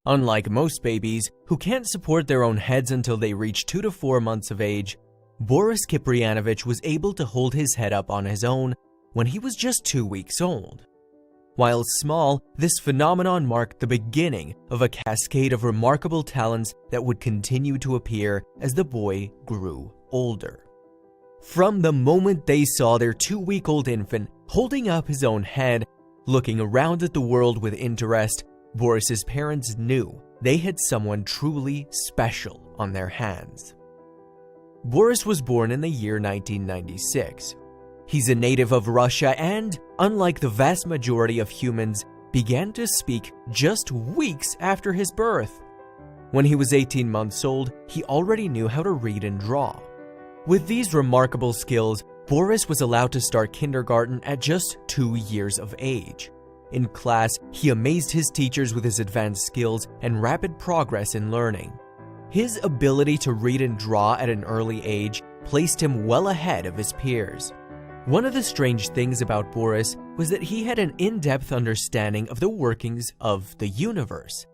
Unlike most babies, who can't support their own heads until they reach 2 to 4 months of age, Boris Kiprianovich was able to hold his head up on his own when he was just 2 weeks old. While small, this phenomenon marked the beginning of a cascade of remarkable talents that would continue to appear as the boy grew older. From the moment they saw their 2-week-old infant holding up his own head, looking around at the world with interest, Boris's parents knew they had someone truly special on their hands. Boris was born in the year 1996. He's a native of Russia and, unlike the vast majority of humans, began to speak just weeks after his birth. When he was 18 months old, he already knew how to read and draw. With these remarkable skills, Boris was allowed to start kindergarten at just 2 years of age. In class, he amazed his teachers with his advanced skills and rapid progress in learning. His ability to read and draw at an early age placed him well ahead of his peers. One of the strange things about Boris was that he had an in-depth understanding of the workings of the universe.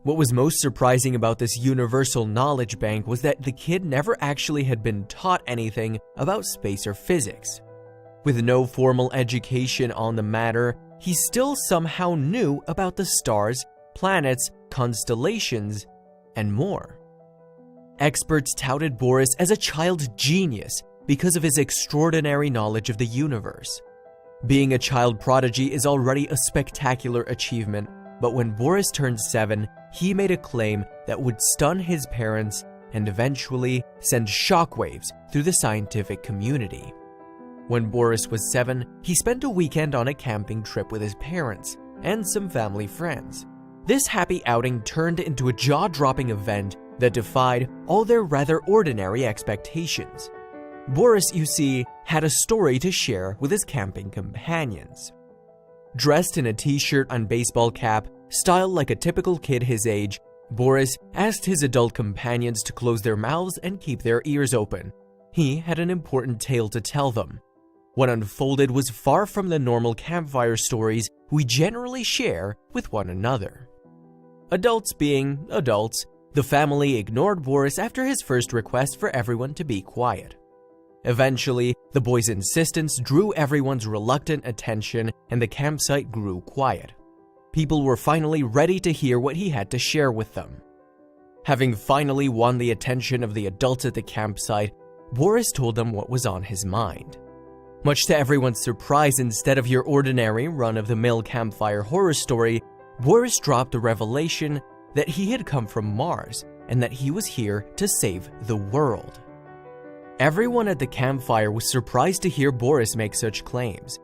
What was most surprising about this universal knowledge bank was that the kid never actually had been taught anything about space or physics. With no formal education on the matter, he still somehow knew about the stars, planets, constellations, and more. Experts touted Boris as a child genius because of his extraordinary knowledge of the universe. Being a child prodigy is already a spectacular achievement, but when Boris turned 7, he made a claim that would stun his parents and eventually send shockwaves through the scientific community. When Boris was 7, he spent a weekend on a camping trip with his parents and some family friends. This happy outing turned into a jaw-dropping event that defied all their rather ordinary expectations. Boris, you see, had a story to share with his camping companions. Dressed in a t-shirt and baseball cap, styled like a typical kid his age, Boris asked his adult companions to close their mouths and keep their ears open. He had an important tale to tell them. What unfolded was far from the normal campfire stories we generally share with one another. Adults being adults, the family ignored Boris after his first request for everyone to be quiet. Eventually, the boy's insistence drew everyone's reluctant attention and the campsite grew quiet. People were finally ready to hear what he had to share with them. Having finally won the attention of the adults at the campsite, Boris told them what was on his mind. Much to everyone's surprise, instead of your ordinary run-of-the-mill campfire horror story, Boris dropped the revelation that he had come from Mars and that he was here to save the world. Everyone at the campfire was surprised to hear Boris make such claims.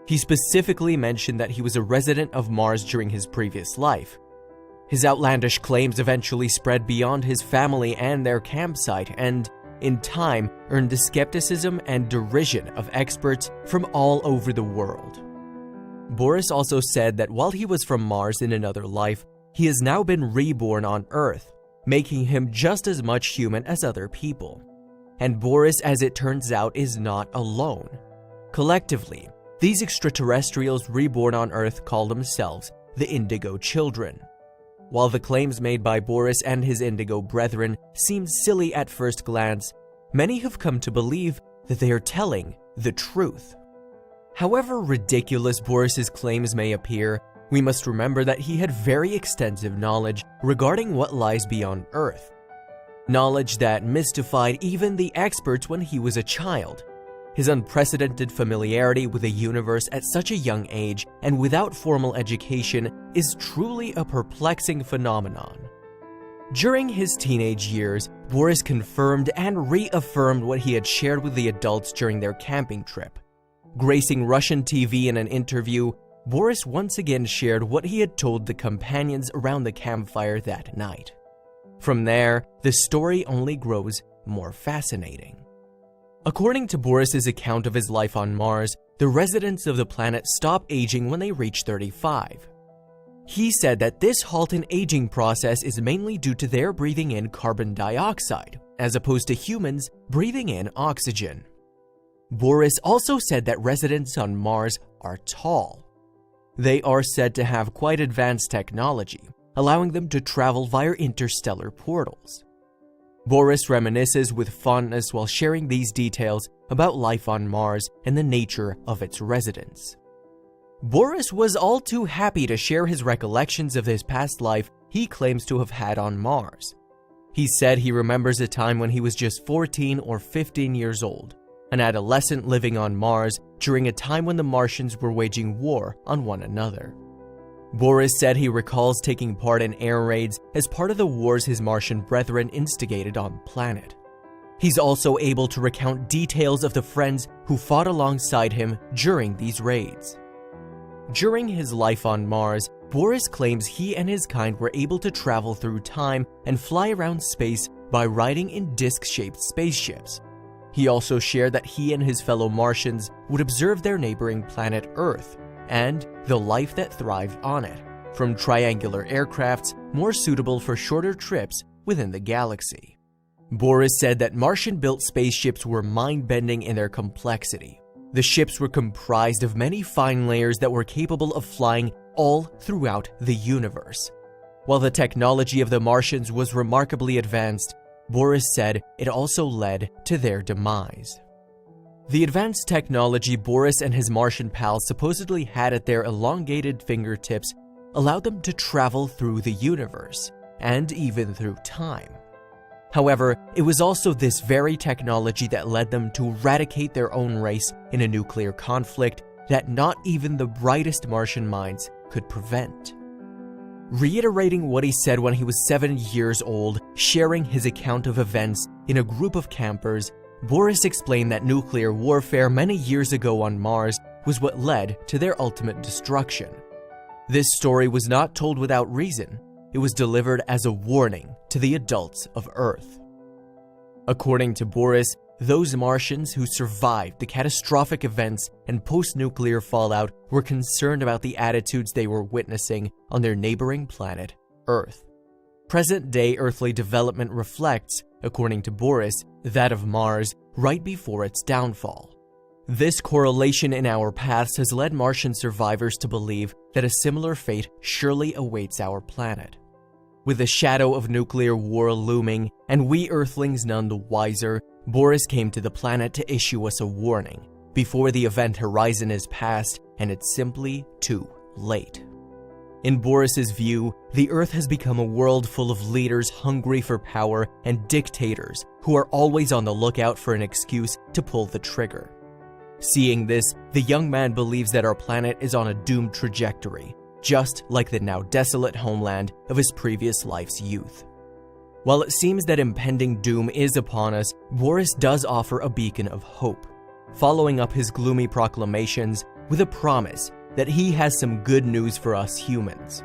He specifically mentioned that he was a resident of Mars during his previous life. His outlandish claims eventually spread beyond his family and their campsite and, in time, earned the skepticism and derision of experts from all over the world. Boris also said that while he was from Mars in another life, he has now been reborn on Earth, making him just as much human as other people. And Boris, as it turns out, is not alone. Collectively, these extraterrestrials reborn on Earth call themselves the Indigo Children. While the claims made by Boris and his Indigo brethren seem silly at first glance, many have come to believe that they are telling the truth. However ridiculous Boris's claims may appear, we must remember that he had very extensive knowledge regarding what lies beyond Earth. Knowledge that mystified even the experts when he was a child. His unprecedented familiarity with the universe at such a young age and without formal education is truly a perplexing phenomenon. During his teenage years, Boris confirmed and reaffirmed what he had shared with the adults during their camping trip. Gracing Russian TV in an interview, Boris once again shared what he had told the companions around the campfire that night. From there, the story only grows more fascinating. According to Boris's account of his life on Mars, the residents of the planet stop aging when they reach 35. He said that this halt in aging process is mainly due to their breathing in carbon dioxide, as opposed to humans breathing in oxygen. Boris also said that residents on Mars are tall. They are said to have quite advanced technology, allowing them to travel via interstellar portals. Boris reminisces with fondness while sharing these details about life on Mars and the nature of its residents. Boris was all too happy to share his recollections of his past life he claims to have had on Mars. He said he remembers a time when he was just 14 or 15 years old, an adolescent living on Mars during a time when the Martians were waging war on one another. Boris said he recalls taking part in air raids as part of the wars his Martian brethren instigated on the planet. He's also able to recount details of the friends who fought alongside him during these raids. During his life on Mars, Boris claims he and his kind were able to travel through time and fly around space by riding in disc-shaped spaceships. He also shared that he and his fellow Martians would observe their neighboring planet Earth and the life that thrived on it, from triangular aircrafts more suitable for shorter trips within the galaxy. Boris said that Martian-built spaceships were mind-bending in their complexity. The ships were comprised of many fine layers that were capable of flying all throughout the universe. While the technology of the Martians was remarkably advanced, Boris said it also led to their demise. The advanced technology Boris and his Martian pals supposedly had at their elongated fingertips allowed them to travel through the universe, and even through time. However, it was also this very technology that led them to eradicate their own race in a nuclear conflict that not even the brightest Martian minds could prevent. Reiterating what he said when he was 7 years old, sharing his account of events in a group of campers, Boris explained that nuclear warfare many years ago on Mars was what led to their ultimate destruction. This story was not told without reason. It was delivered as a warning to the adults of Earth. According to Boris, those Martians who survived the catastrophic events and post-nuclear fallout were concerned about the attitudes they were witnessing on their neighboring planet, Earth. Present-day earthly development reflects, according to Boris, that of Mars right before its downfall. This correlation in our paths has led Martian survivors to believe that a similar fate surely awaits our planet. With the shadow of nuclear war looming, and we Earthlings none the wiser, Boris came to the planet to issue us a warning before the event horizon is past and it's simply too late. In Boris's view, the Earth has become a world full of leaders hungry for power and dictators who are always on the lookout for an excuse to pull the trigger. Seeing this, the young man believes that our planet is on a doomed trajectory, just like the now desolate homeland of his previous life's youth. While it seems that impending doom is upon us, Boris does offer a beacon of hope, following up his gloomy proclamations with a promise that he has some good news for us humans.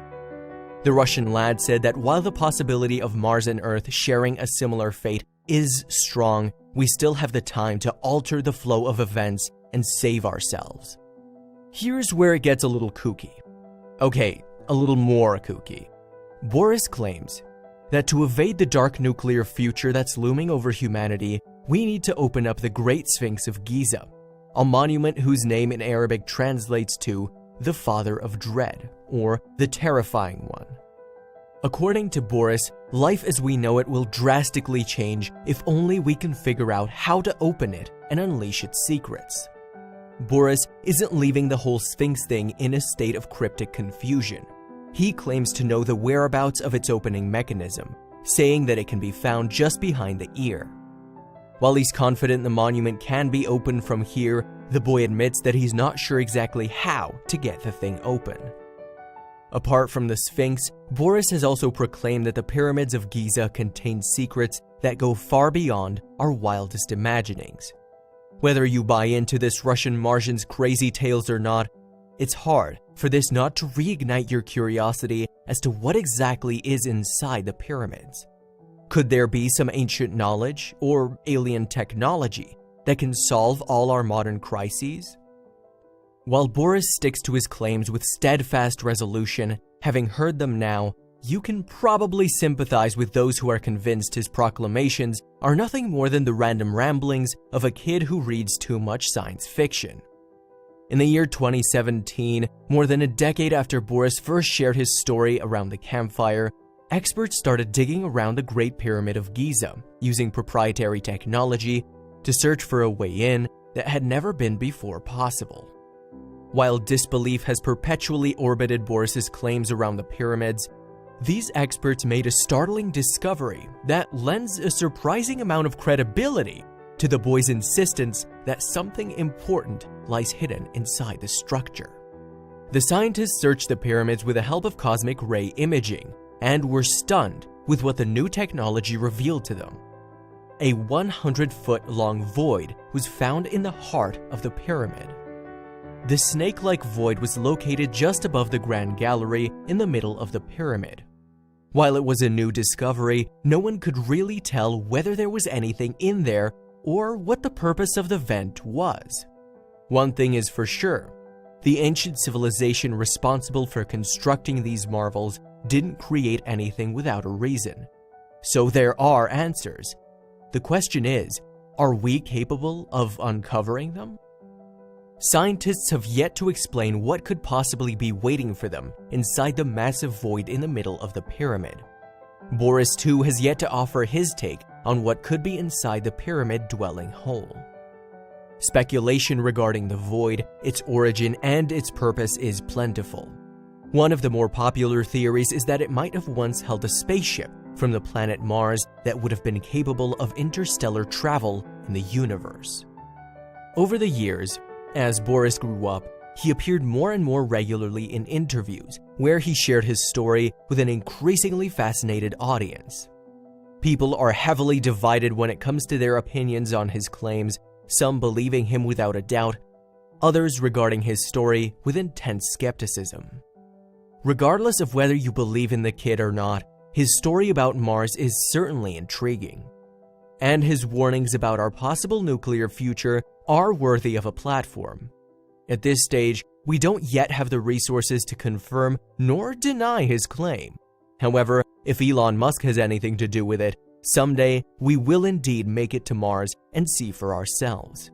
The Russian lad said that while the possibility of Mars and Earth sharing a similar fate is strong, we still have the time to alter the flow of events and save ourselves. Here's where it gets a little kooky. Okay, a little more kooky. Boris claims that to evade the dark nuclear future that's looming over humanity, we need to open up the Great Sphinx of Giza, a monument whose name in Arabic translates to the Father of Dread, or the Terrifying One. According to Boris, life as we know it will drastically change if only we can figure out how to open it and unleash its secrets. Boris isn't leaving the whole Sphinx thing in a state of cryptic confusion. He claims to know the whereabouts of its opening mechanism, saying that it can be found just behind the ear. While he's confident the monument can be opened from here, the boy admits that he's not sure exactly how to get the thing open. Apart from the Sphinx, Boris has also proclaimed that the pyramids of Giza contain secrets that go far beyond our wildest imaginings. Whether you buy into this Russian Martian's crazy tales or not, it's hard for this not to reignite your curiosity as to what exactly is inside the pyramids. Could there be some ancient knowledge or alien technology that can solve all our modern crises? While Boris sticks to his claims with steadfast resolution, having heard them now, you can probably sympathize with those who are convinced his proclamations are nothing more than the random ramblings of a kid who reads too much science fiction. In the year 2017, more than a decade after Boris first shared his story around the campfire, experts started digging around the Great Pyramid of Giza using proprietary technology to search for a way in that had never been before possible. While disbelief has perpetually orbited Boris's claims around the pyramids, these experts made a startling discovery that lends a surprising amount of credibility to the boy's insistence that something important lies hidden inside the structure. The scientists searched the pyramids with the help of cosmic ray imaging and were stunned with what the new technology revealed to them. A 100-foot-long void was found in the heart of the pyramid. The snake-like void was located just above the Grand Gallery in the middle of the pyramid. While it was a new discovery, no one could really tell whether there was anything in there or what the purpose of the vent was. One thing is for sure, the ancient civilization responsible for constructing these marvels didn't create anything without a reason. So there are answers. The question is, are we capable of uncovering them? Scientists have yet to explain what could possibly be waiting for them inside the massive void in the middle of the pyramid. Boris, too, has yet to offer his take on what could be inside the pyramid-dwelling hole. Speculation regarding the void, its origin, and its purpose is plentiful. One of the more popular theories is that it might have once held a spaceship from the planet Mars that would have been capable of interstellar travel in the universe. Over the years, as Boris grew up, he appeared more and more regularly in interviews where he shared his story with an increasingly fascinated audience. People are heavily divided when it comes to their opinions on his claims, some believing him without a doubt, others regarding his story with intense skepticism. Regardless of whether you believe in the kid or not, his story about Mars is certainly intriguing. And his warnings about our possible nuclear future are worthy of a platform. At this stage, we don't yet have the resources to confirm nor deny his claim. However, if Elon Musk has anything to do with it, someday we will indeed make it to Mars and see for ourselves.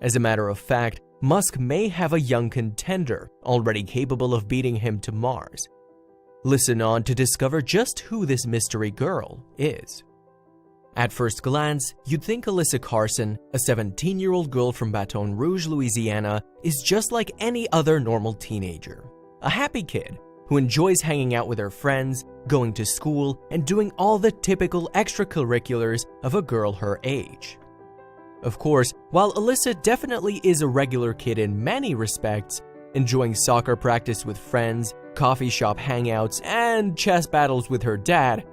As a matter of fact, Musk may have a young contender already capable of beating him to Mars. Listen on to discover just who this mystery girl is. At first glance, you'd think Alyssa Carson, a 17-year-old girl from Baton Rouge, Louisiana, is just like any other normal teenager. A happy kid who enjoys hanging out with her friends, going to school, and doing all the typical extracurriculars of a girl her age. Of course, while Alyssa definitely is a regular kid in many respects, enjoying soccer practice with friends, coffee shop hangouts, and chess battles with her dad,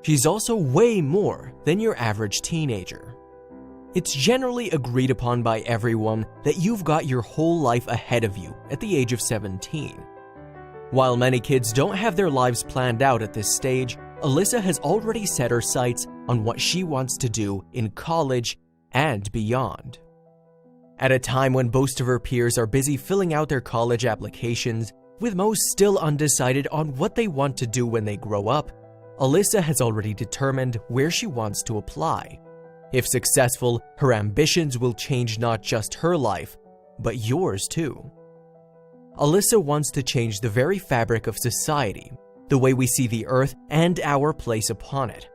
she's also way more than your average teenager. It's generally agreed upon by everyone that you've got your whole life ahead of you at the age of 17. While many kids don't have their lives planned out at this stage, Alyssa has already set her sights on what she wants to do in college and beyond. At a time when most of her peers are busy filling out their college applications, with most still undecided on what they want to do when they grow up, Alyssa has already determined where she wants to apply. If successful, her ambitions will change not just her life, but yours too. Alyssa wants to change the very fabric of society, the way we see the Earth and our place upon it.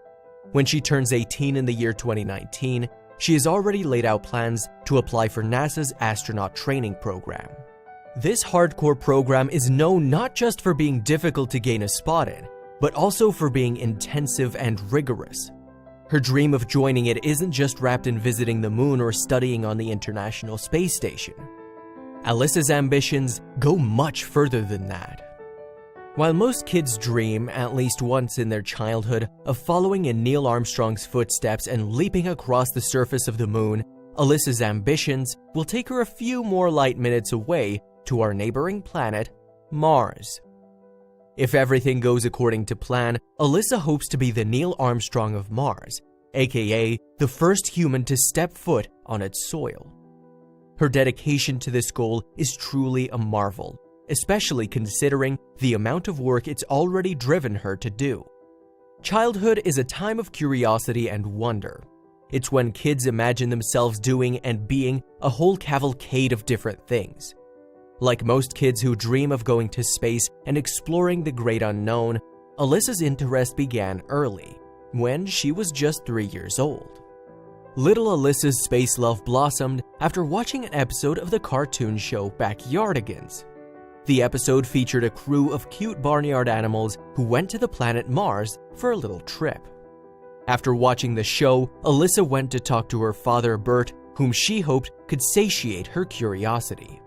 When she turns 18 in the year 2019, she has already laid out plans to apply for NASA's astronaut training program. This hardcore program is known not just for being difficult to gain a spot in, but also for being intensive and rigorous. Her dream of joining it isn't just wrapped in visiting the moon or studying on the International Space Station. Alyssa's ambitions go much further than that. While most kids dream, at least once in their childhood, of following in Neil Armstrong's footsteps and leaping across the surface of the moon, Alyssa's ambitions will take her a few more light minutes away to our neighboring planet, Mars. If everything goes according to plan, Alyssa hopes to be the Neil Armstrong of Mars, aka the first human to step foot on its soil. Her dedication to this goal is truly a marvel, especially considering the amount of work it's already driven her to do. Childhood is a time of curiosity and wonder. It's when kids imagine themselves doing and being a whole cavalcade of different things. Like most kids who dream of going to space and exploring the great unknown, Alyssa's interest began early, when she was just 3 years old. Little Alyssa's space love blossomed after watching an episode of the cartoon show Backyardigans. The episode featured a crew of cute barnyard animals who went to the planet Mars for a little trip. After watching the show, Alyssa went to talk to her father Bert, whom she hoped could satiate her curiosity.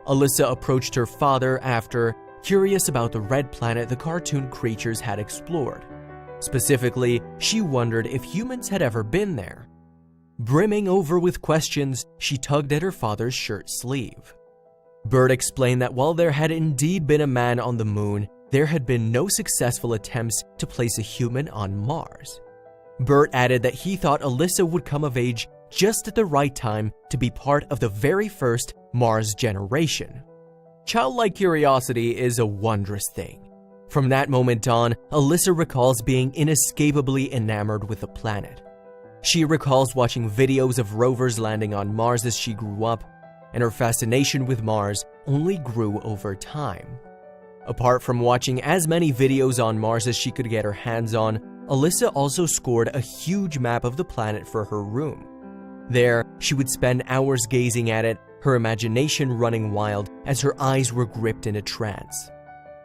Alyssa approached her father after, curious about the red planet the cartoon creatures had explored. Specifically, she wondered if humans had ever been there. Brimming over with questions, she tugged at her father's shirt sleeve. Bert explained that while there had indeed been a man on the moon, there had been no successful attempts to place a human on Mars. Bert added that he thought Alyssa would come of age just at the right time to be part of the very first Mars generation. Childlike curiosity is a wondrous thing. From that moment on, Alyssa recalls being inescapably enamored with the planet. She recalls watching videos of rovers landing on Mars as she grew up, and her fascination with Mars only grew over time. Apart from watching as many videos on Mars as she could get her hands on, Alyssa also scored a huge map of the planet for her room. There, she would spend hours gazing at it, her imagination running wild as her eyes were gripped in a trance.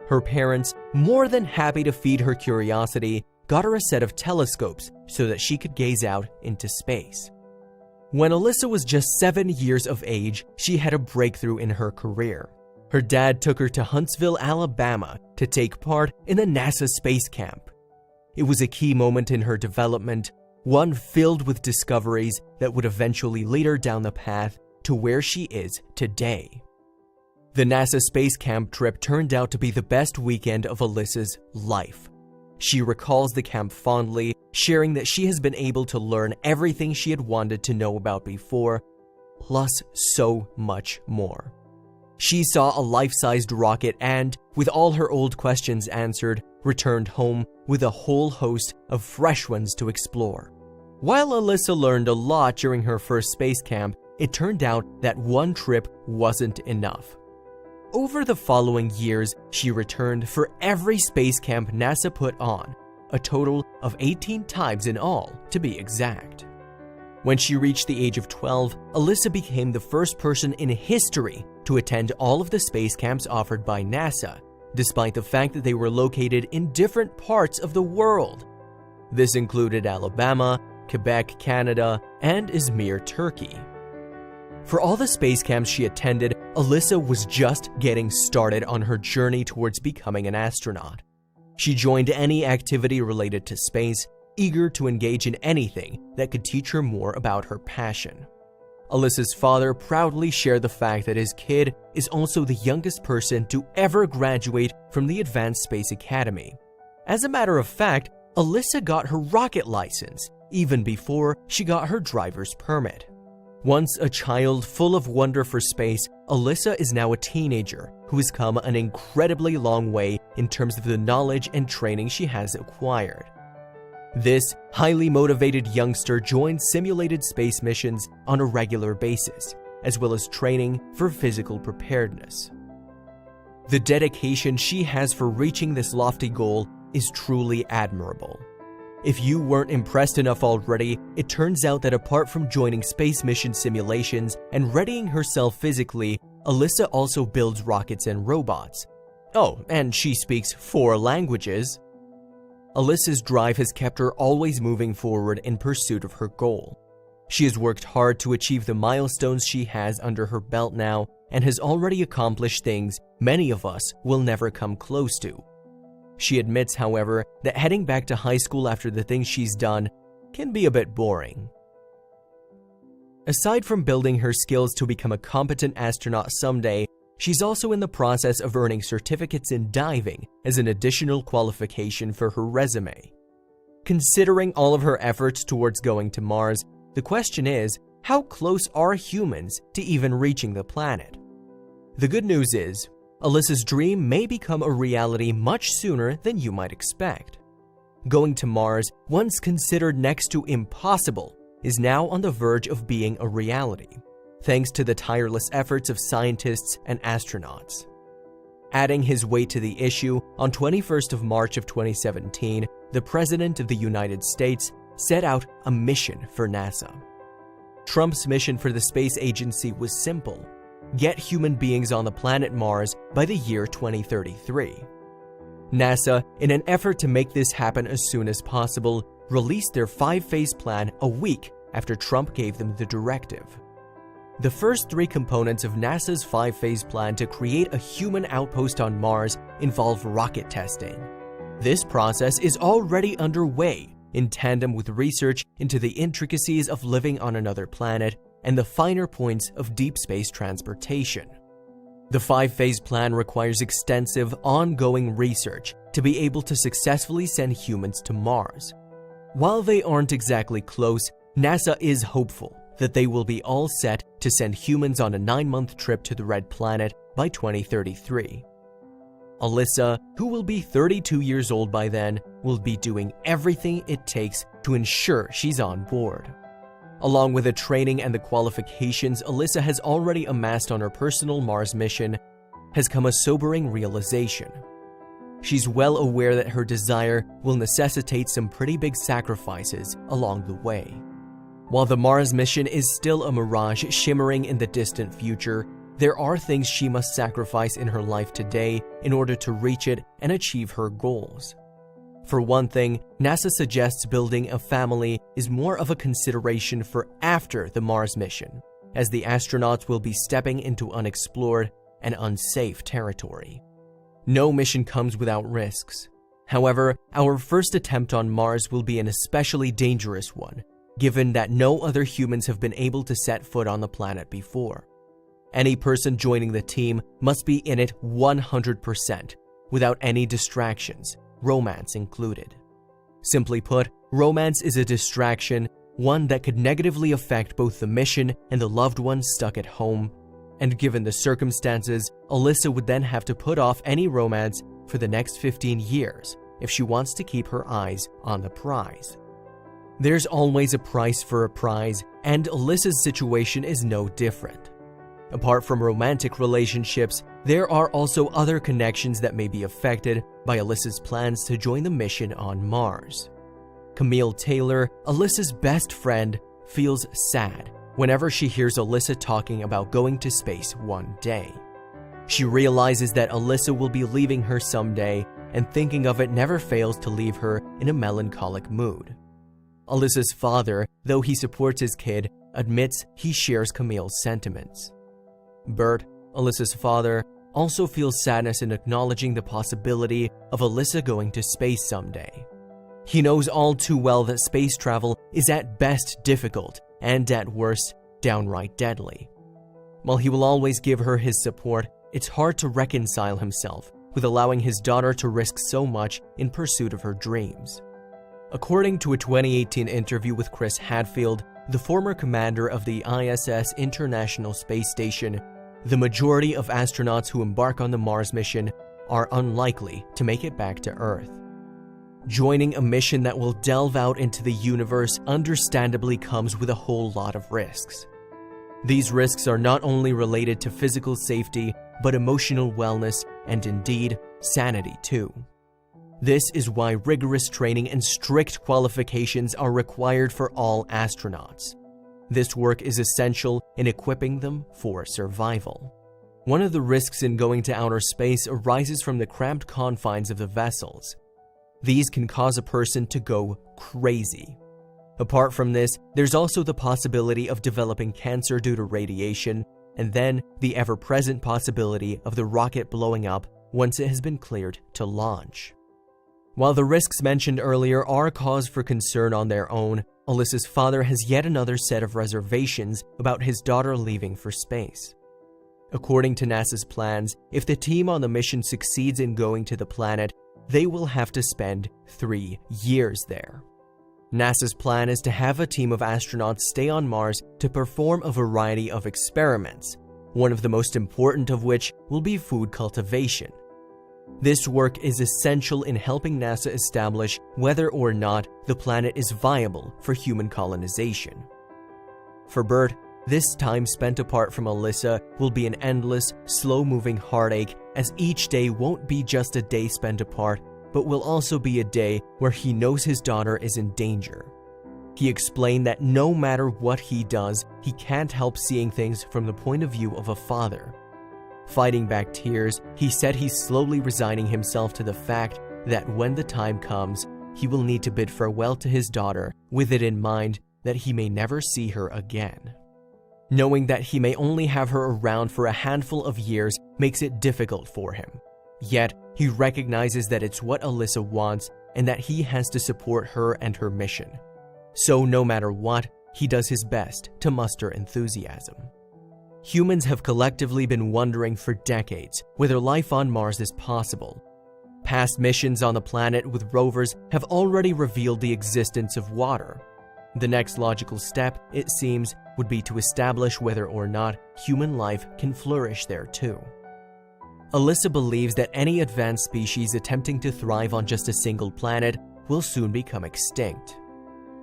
Her parents, more than happy to feed her curiosity, got her a set of telescopes so that she could gaze out into space. When Alyssa was just 7 years of age, she had a breakthrough in her career. Her dad took her to Huntsville, Alabama to take part in the NASA space camp. It was a key moment in her development, one filled with discoveries that would eventually lead her down the path to where she is today. The NASA space camp trip turned out to be the best weekend of Alyssa's life. She recalls the camp fondly, sharing that she has been able to learn everything she had wanted to know about before, plus so much more. She saw a life-sized rocket and, with all her old questions answered, returned home with a whole host of fresh ones to explore. While Alyssa learned a lot during her first space camp, it turned out that one trip wasn't enough. Over the following years, she returned for every space camp NASA put on, a total of 18 times in all, to be exact. When she reached the age of 12, Alyssa became the first person in history to attend all of the space camps offered by NASA, despite the fact that they were located in different parts of the world. This included Alabama, Quebec, Canada, and Izmir, Turkey. For all the space camps she attended, Alyssa was just getting started on her journey towards becoming an astronaut. She joined any activity related to space, eager to engage in anything that could teach her more about her passion. Alyssa's father proudly shared the fact that his kid is also the youngest person to ever graduate from the Advanced Space Academy. As a matter of fact, Alyssa got her rocket license even before she got her driver's permit. Once a child full of wonder for space, Alyssa is now a teenager who has come an incredibly long way in terms of the knowledge and training she has acquired. This highly motivated youngster joins simulated space missions on a regular basis, as well as training for physical preparedness. The dedication she has for reaching this lofty goal is truly admirable. If you weren't impressed enough already, it turns out that apart from joining space mission simulations and readying herself physically, Alyssa also builds rockets and robots. Oh, and she speaks 4 languages. Alyssa's drive has kept her always moving forward in pursuit of her goal. She has worked hard to achieve the milestones she has under her belt now and has already accomplished things many of us will never come close to. She admits, however, that heading back to high school after the things she's done can be a bit boring. Aside from building her skills to become a competent astronaut someday, she's also in the process of earning certificates in diving as an additional qualification for her resume. Considering all of her efforts towards going to Mars, the question is, how close are humans to even reaching the planet? The good news is, Alyssa's dream may become a reality much sooner than you might expect. Going to Mars, once considered next to impossible, is now on the verge of being a reality. thanks to the tireless efforts of scientists and astronauts. Adding his weight to the issue, on 21st of March of 2017, the President of the United States set out a mission for NASA. Trump's mission for the space agency was simple: get human beings on the planet Mars by the year 2033. NASA, in an effort to make this happen as soon as possible, released their 5-phase plan a week after Trump gave them the directive. The first 3 components of NASA's 5-phase plan to create a human outpost on Mars involve rocket testing. This process is already underway, in tandem with research into the intricacies of living on another planet and the finer points of deep space transportation. The 5-phase plan requires extensive, ongoing research to be able to successfully send humans to Mars. While they aren't exactly close, NASA is hopeful that they will be all set to send humans on a 9-month trip to the Red Planet by 2033. Alyssa, who will be 32 years old by then, will be doing everything it takes to ensure she's on board. Along with the training and the qualifications Alyssa has already amassed on her personal Mars mission, has come a sobering realization. She's well aware that her desire will necessitate some pretty big sacrifices along the way. While the Mars mission is still a mirage shimmering in the distant future, there are things she must sacrifice in her life today in order to reach it and achieve her goals. For one thing, NASA suggests building a family is more of a consideration for after the Mars mission, as the astronauts will be stepping into unexplored and unsafe territory. No mission comes without risks. However, our first attempt on Mars will be an especially dangerous one, given that no other humans have been able to set foot on the planet before. Any person joining the team must be in it 100%, without any distractions, romance included. Simply put, romance is a distraction, one that could negatively affect both the mission and the loved ones stuck at home, and given the circumstances, Alyssa would then have to put off any romance for the next 15 years if she wants to keep her eyes on the prize. There's always a price for a prize, and Alyssa's situation is no different. Apart from romantic relationships, there are also other connections that may be affected by Alyssa's plans to join the mission on Mars. Camille Taylor, Alyssa's best friend, feels sad whenever she hears Alyssa talking about going to space one day. She realizes that Alyssa will be leaving her someday, and thinking of it never fails to leave her in a melancholic mood. Alyssa's father, though he supports his kid, admits he shares Camille's sentiments. Bert, Alyssa's father, also feels sadness in acknowledging the possibility of Alyssa going to space someday. He knows all too well that space travel is at best difficult and at worst downright deadly. While he will always give her his support, it's hard to reconcile himself with allowing his daughter to risk so much in pursuit of her dreams. According to a 2018 interview with Chris Hadfield, the former commander of the ISS International Space Station, the majority of astronauts who embark on the Mars mission are unlikely to make it back to Earth. Joining a mission that will delve out into the universe understandably comes with a whole lot of risks. These risks are not only related to physical safety, but emotional wellness and indeed, sanity too. This is why rigorous training and strict qualifications are required for all astronauts. This work is essential in equipping them for survival. One of the risks in going to outer space arises from the cramped confines of the vessels. These can cause a person to go crazy. Apart from this, there's also the possibility of developing cancer due to radiation, and then the ever-present possibility of the rocket blowing up once it has been cleared to launch. While the risks mentioned earlier are a cause for concern on their own, Alyssa's father has yet another set of reservations about his daughter leaving for space. According to NASA's plans, if the team on the mission succeeds in going to the planet, they will have to spend 3 years there. NASA's plan is to have a team of astronauts stay on Mars to perform a variety of experiments, one of the most important of which will be food cultivation. This work is essential in helping NASA establish whether or not the planet is viable for human colonization. For Bert, This time spent apart from Alyssa will be an endless, slow-moving heartache, as each day won't be just a day spent apart, but will also be a day where he knows his daughter is in danger. He explained that no matter what he does, he can't help seeing things from the point of view of a father. Fighting back tears, he said he's slowly resigning himself to the fact that when the time comes, he will need to bid farewell to his daughter, with it in mind that he may never see her again. Knowing that he may only have her around for a handful of years makes it difficult for him. Yet, he recognizes that it's what Alyssa wants and that he has to support her and her mission. So no matter what, he does his best to muster enthusiasm. Humans have collectively been wondering for decades whether life on Mars is possible. Past missions on the planet with rovers have already revealed the existence of water. The next logical step, it seems, would be to establish whether or not human life can flourish there too. Alyssa believes that any advanced species attempting to thrive on just a single planet will soon become extinct.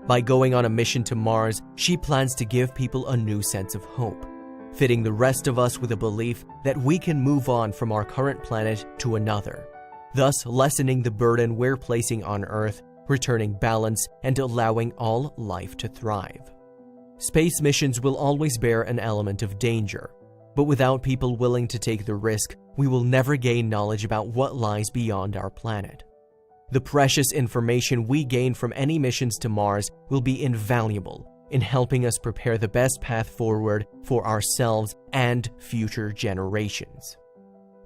By going on a mission to Mars, she plans to give people a new sense of hope, fitting the rest of us with a belief that we can move on from our current planet to another, thus lessening the burden we're placing on Earth, returning balance and allowing all life to thrive. Space missions will always bear an element of danger, but without people willing to take the risk, we will never gain knowledge about what lies beyond our planet. The precious information we gain from any missions to Mars will be invaluable in helping us prepare the best path forward for ourselves and future generations.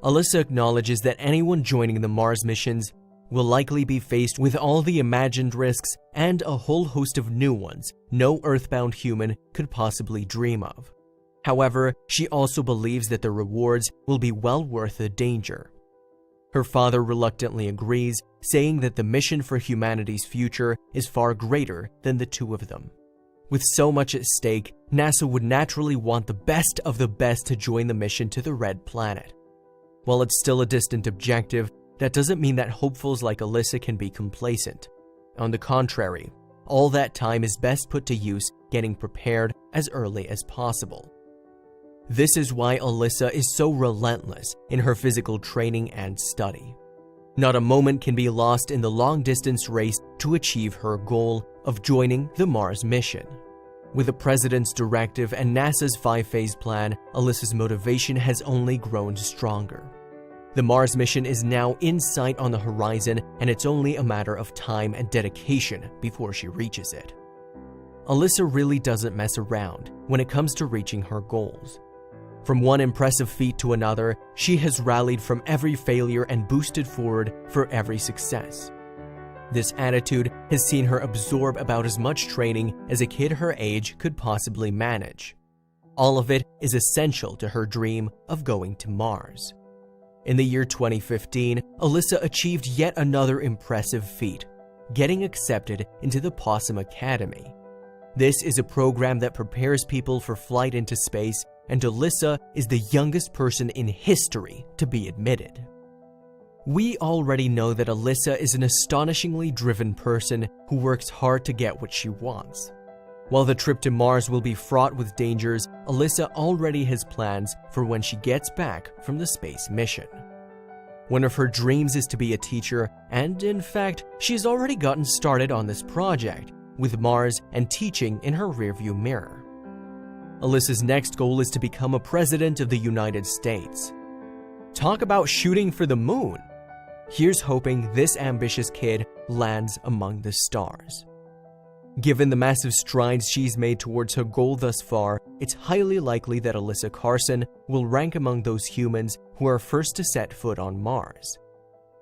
Alyssa acknowledges that anyone joining the Mars missions will likely be faced with all the imagined risks and a whole host of new ones no Earthbound human could possibly dream of. However, she also believes that the rewards will be well worth the danger. Her father reluctantly agrees, saying that the mission for humanity's future is far greater than the two of them. With so much at stake, NASA would naturally want the best of the best to join the mission to the Red Planet. While it's still a distant objective, that doesn't mean that hopefuls like Alyssa can be complacent. On the contrary, all that time is best put to use getting prepared as early as possible. This is why Alyssa is so relentless in her physical training and study. Not a moment can be lost in the long-distance race to achieve her goal of joining the Mars mission. With the President's directive and NASA's 5-phase plan, Alyssa's motivation has only grown stronger. The Mars mission is now in sight on the horizon, and it's only a matter of time and dedication before she reaches it. Alyssa really doesn't mess around when it comes to reaching her goals. From one impressive feat to another, she has rallied from every failure and boosted forward for every success. This attitude has seen her absorb about as much training as a kid her age could possibly manage. All of it is essential to her dream of going to Mars. In the year 2015, Alyssa achieved yet another impressive feat, getting accepted into the Possum Academy. This is a program that prepares people for flight into space, and Alyssa is the youngest person in history to be admitted. We already know that Alyssa is an astonishingly driven person who works hard to get what she wants. While the trip to Mars will be fraught with dangers, Alyssa already has plans for when she gets back from the space mission. One of her dreams is to be a teacher, and in fact, she's already gotten started on this project, with Mars and teaching in her rearview mirror. Alyssa's next goal is to become a president of the United States. Talk about shooting for the moon! Here's hoping this ambitious kid lands among the stars. Given the massive strides she's made towards her goal thus far, it's highly likely that Alyssa Carson will rank among those humans who are first to set foot on Mars.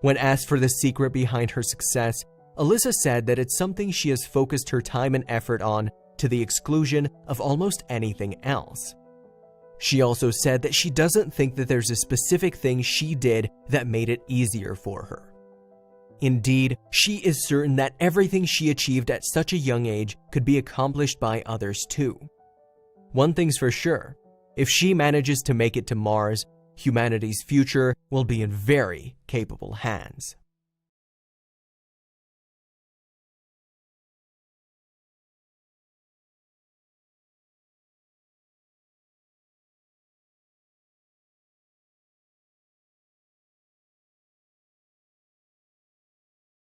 When asked for the secret behind her success, Alyssa said that it's something she has focused her time and effort on to the exclusion of almost anything else. She also said that she doesn't think that there's a specific thing she did that made it easier for her. Indeed, she is certain that everything she achieved at such a young age could be accomplished by others too. One thing's for sure, if she manages to make it to Mars, humanity's future will be in very capable hands.